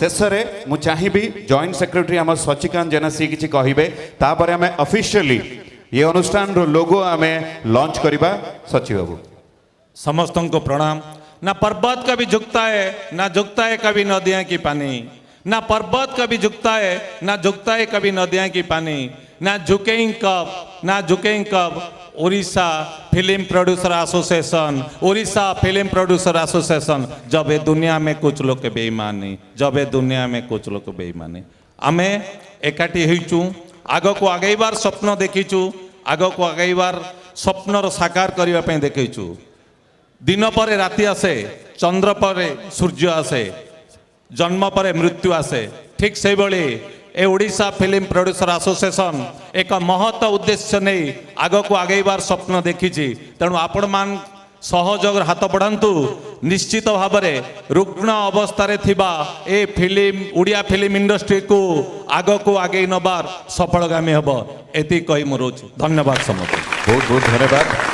शेष में मुझे चाहिए जॉइंट सेक्रेटरी आम शशिकांत जेना सी किसी कहे तापर आम ऑफिशियली ये अनुष्ठान लोगो आम लॉन्च करवा सचिव बाबू। समस्त को प्रणाम। ना पर्वत कभी झुकता है ना झुकता है कभी नदियां की पानी, ना पर्वत कभी झुकता है ना झुकता है कभी नदियां की पानी, ना झुकेंगे कब Orissa film producer association, Orissa film producer association. जब ये दुनिया में कुछ लोग के बेईमानी, जब ये दुनिया में कुछ लोग के बेईमानी आमे एकाठी होइचु, आग को आगेबार स्वप्न देखीचु, आग को आगेबार स्वप्नर साकार करने पे देखीचु। दिन पर राति आसे, चंद्र पर सूर्य आसे, जन्म पर मृत्यु आसे। ठीक से भली ए ओडिशा फिल्म प्रोड्यूसर एसोसिएशन एक महत उद्देश्य नहीं आग को आगेबार स्वप्न देखी। तेणु आपण मान सहयोग हाथ बढ़ातु। निश्चित भाव में रुग्ण अवस्था थिबा ए फिल्म ओडिया फिल्म इंडस्ट्री को आग को आगे नबार सफलगामी हम एति कही मोर। धन्यवाद समस्त। बहुत बहुत धन्यवाद।